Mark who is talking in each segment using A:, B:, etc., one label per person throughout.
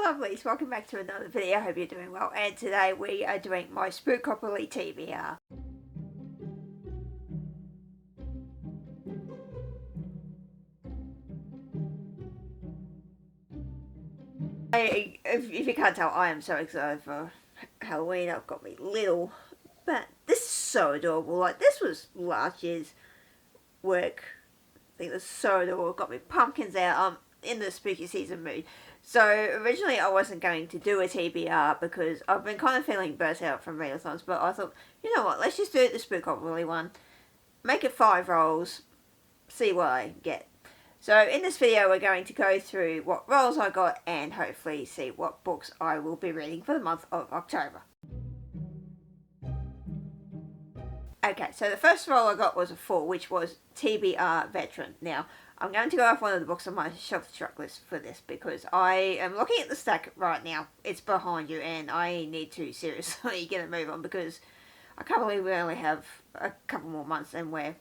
A: lovelies, welcome back to another video. I hope you're doing well, and today we are doing my Spookopoly TBR. If you can't tell, I am so excited for Halloween. I've got me little, but this is so adorable. Like, this was last year's work. I think it was so adorable. Got me pumpkins out. I'm in the spooky season mood. So originally I wasn't going to do a TBR because I've been kind of feeling burnt out from readathons, but I thought, you know what, let's just do the Spookopoly one. Make it 5 rolls, see what I get. So in this video we're going to go through what rolls I got and hopefully see what books I will be reading for the month of October. Okay, so the first roll I got was a 4, which was TBR Veteran. Now, I'm going to go off one of the books on my shelf-to-truck list for this because I am looking at the stack right now. It's behind you and I need to seriously get a move on because I can't believe we only have a couple more months and a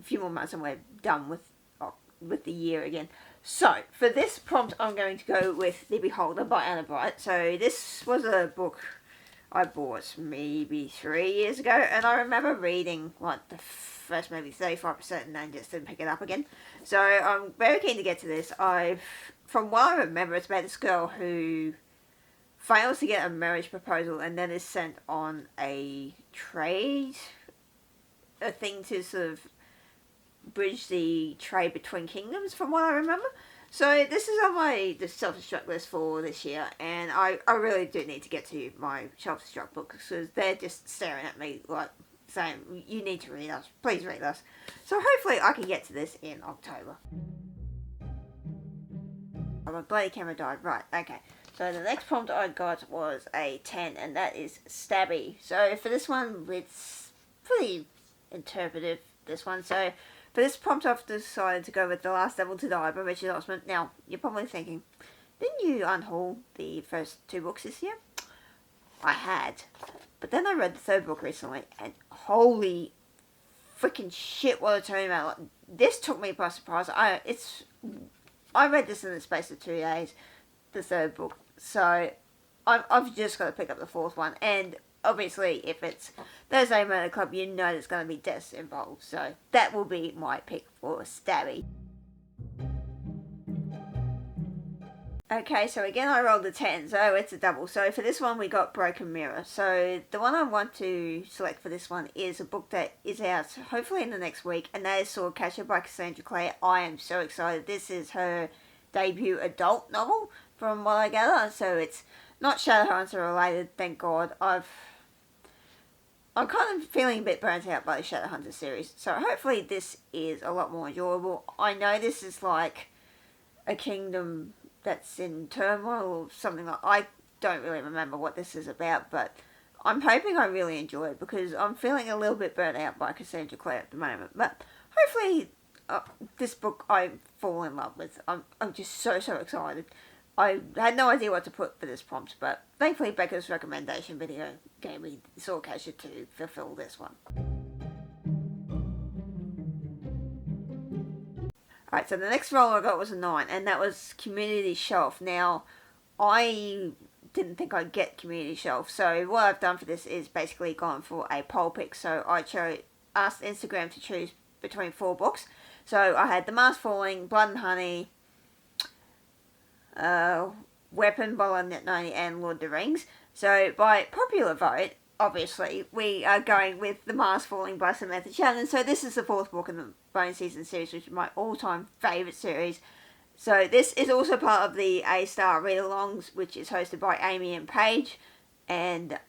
A: few more months and we're done with the year again. So, for this prompt I'm going to go with The Beholder by Anna Bright. So, this was a book I bought maybe 3 years ago, and I remember reading like the first maybe 35% and then just didn't pick it up again. So I'm very keen to get to this. From what I remember, it's about this girl who fails to get a marriage proposal and then is sent on a thing to sort of bridge the trade between kingdoms, from what I remember. So this is on my self-destruct list for this year, and I really do need to get to my self-destruct books because they're just staring at me like saying, you need to read us, please read us. So hopefully I can get to this in October. Oh, my bloody camera died. Right, okay. So the next prompt I got was a 10, and that is Stabby. So for this one, it's pretty interpretive, this one. So for this prompt, I've decided to go with The Last Devil to Die by Richard Osman. Now, you're probably thinking, didn't you unhaul the first 2 books this year? I had. But then I read the 3rd book recently, and holy freaking shit, what a turnaround. Like, this took me by surprise. I read this in the space of 2 days, the 3rd book. So, I've just got to pick up the 4th one, and obviously, if it's Thursday Murder Club, you know there's going to be deaths involved. So, that will be my pick for Stabby. Okay, so again I rolled a 10, so it's a double. So for this one we got Broken Mirror. So the one I want to select for this one is a book that is out hopefully in the next week, and that is Swordcatcher by Cassandra Clare. I am so excited. This is her debut adult novel, from what I gather. So it's not Shadowhunter related, thank God. I'm kind of feeling a bit burnt out by the Shadowhunter series, so hopefully this is a lot more enjoyable. I know this is like a kingdom that's in turmoil or something like. I don't really remember what this is about, but I'm hoping I really enjoy it because I'm feeling a little bit burnt out by Cassandra Clare at the moment. But hopefully this book I fall in love with. I'm just so excited. I had no idea what to put for this prompt, but thankfully Becca's recommendation video gave me Swordcatcher to fulfill this one. Alright, so the next roll I got was a 9, and that was Community Shelf. Now, I didn't think I'd get Community Shelf, so what I've done for this is basically gone for a poll pick. So I asked Instagram to choose between 4 books. So I had The Mask Falling, Blood and Honey, Weapon by London 90, and Lord of the Rings. So by popular vote, obviously, we are going with The Mask Falling by Samantha Shannon. So this is the 4th book in the bonus season series, which is my all-time favourite series. So this is also part of the A-Star read-alongs, which is hosted by Amy and Paige. And,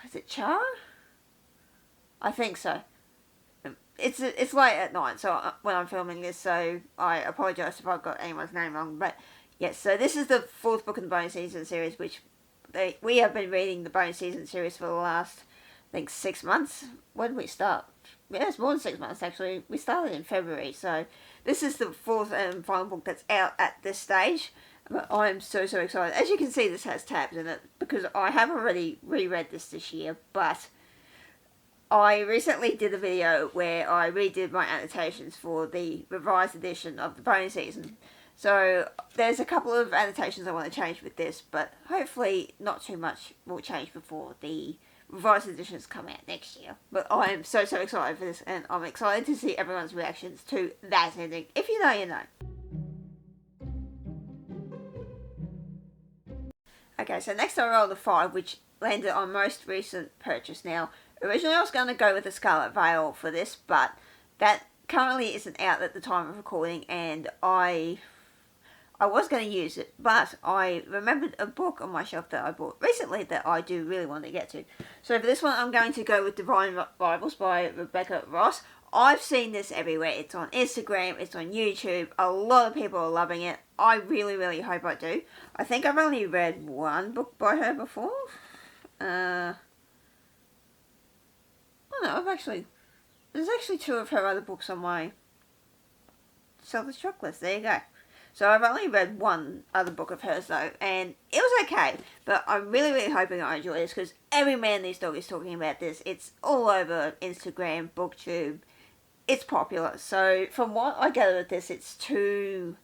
A: is it Char? I think so. It's late at night, so when I'm filming this, so I apologise if I've got anyone's name wrong. But, yes, so this is the 4th book in the bonus season series, which we have been reading the bonus season series for the last, I think, 6 months. When did we start? Yeah, it's more than 6 months, actually. We started in February, so this is the 4th and final book that's out at this stage. But I'm so excited. As you can see, this has tabs in it, because I have already reread this year, but I recently did a video where I redid my annotations for the revised edition of the bonus season. So there's a couple of annotations I want to change with this, but hopefully not too much will change before the revised editions come out next year. But I am so excited for this, and I'm excited to see everyone's reactions to that ending. If you know, you know. Okay, so next I rolled a 5, which landed on most recent purchase. Now, originally I was going to go with the Scarlet Veil for this, but that currently isn't out at the time of recording, and I was going to use it, but I remembered a book on my shelf that I bought recently that I do really want to get to. So for this one, I'm going to go with Divine Rivals by Rebecca Ross. I've seen this everywhere. It's on Instagram, it's on YouTube. A lot of people are loving it. I really hope I do. I think I've only read one book by her before. Oh no, there's actually 2 of her other books on my self-destruct list. There you go. So I've only read one other book of hers though, and it was okay. But I'm really hoping I enjoy this, because every man these dog is talking about this. It's all over Instagram, BookTube. It's popular. So from what I gather with this, it's 2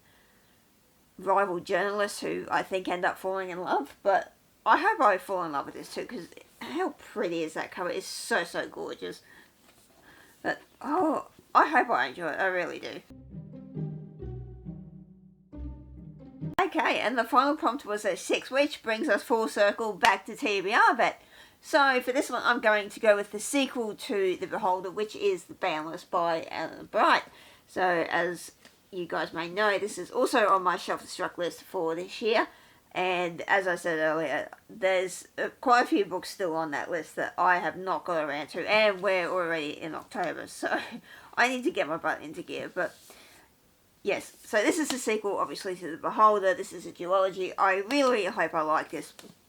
A: rival journalists who I think end up falling in love. But I hope I fall in love with this too, because how pretty is that cover? It's so gorgeous. But oh, I hope I enjoy it. I really do. Okay, and the final prompt was a 6, which brings us full circle back to TBR bet. So for this one, I'm going to go with the sequel to The Beholder, which is The Boundless by Alan Bright. So as you guys may know, this is also on my shelf-destruct list for this year. And as I said earlier, there's quite a few books still on that list that I have not got around to, and we're already in October, so I need to get my butt into gear. But yes, so this is the sequel, obviously, to The Beholder. This is a duology. I really hope I like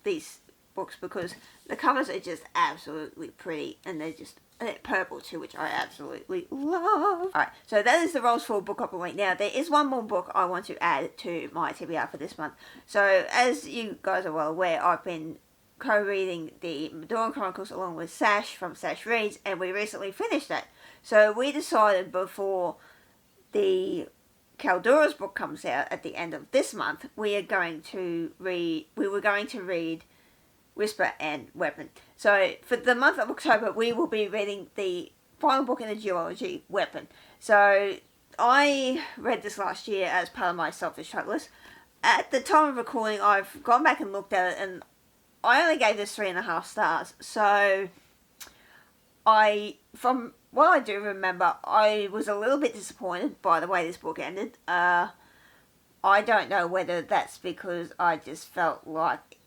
A: these books, because the covers are just absolutely pretty, and they're purple too, which I absolutely love. Alright, so that is the rolls for Spookopoly. Now, there is one more book I want to add to my TBR for this month. So, as you guys are well aware, I've been co-reading the Dawn Chronicles along with Sash from Sash Reads, and we recently finished that. So, we decided before the Caldora's book comes out at the end of this month, we were going to read Whisper and Weapon. So for the month of October, we will be reading the final book in the duology, Weapon. So I read this last year as part of my self-destruct list. At the time of recording, I've gone back and looked at it, and I only gave this 3.5 stars. So from what I do remember, I was a little bit disappointed by the way this book ended. I don't know whether that's because I just felt like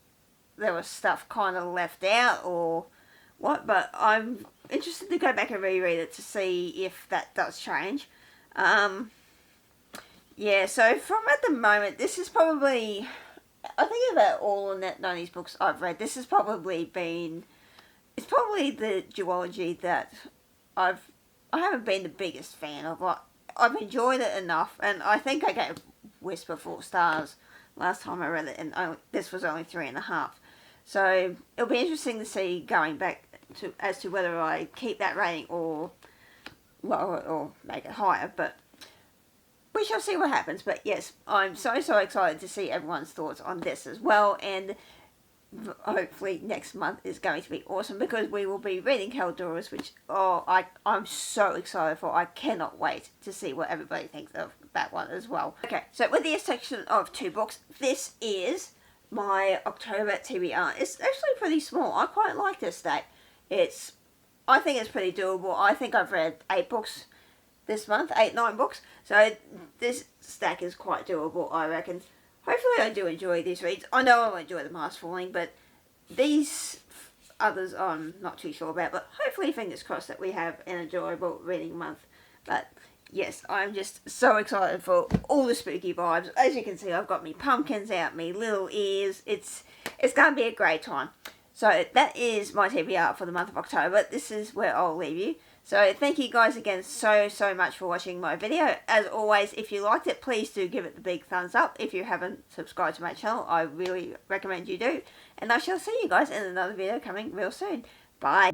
A: there was stuff kind of left out or what, but I'm interested to go back and reread it to see if that does change. Yeah, so from at the moment, this is probably, I think about all the Net 90s books I've read, this has probably been, it's probably the duology that I haven't been the biggest fan of. Like, I've enjoyed it enough, and I think I gave Whisper 4 stars last time I read it, and this was only 3.5. So it'll be interesting to see going back as to whether I keep that rating or lower it or make it higher. But we shall see what happens. But yes, I'm so excited to see everyone's thoughts on this as well. And hopefully next month is going to be awesome, because we will be reading Caldora's, which I'm so excited for. I cannot wait to see what everybody thinks of that one as well. Okay, so with the section of 2 books, this is my October TBR. It's actually pretty small. I quite like this stack. I think it's pretty doable. I think I've read 8 books this month, 9 books. So this stack is quite doable, I reckon. Hopefully I do enjoy these reads. I know I'll enjoy The Mask Falling, but these others I'm not too sure about. But hopefully, fingers crossed, that we have an enjoyable reading month. But yes, I'm just so excited for all the spooky vibes. As you can see, I've got me pumpkins out, me little ears. It's going to be a great time. So that is my TBR for the month of October. This is where I'll leave you. So thank you guys again so much for watching my video. As always, if you liked it, please do give it the big thumbs up. If you haven't subscribed to my channel, I really recommend you do. And I shall see you guys in another video coming real soon. Bye.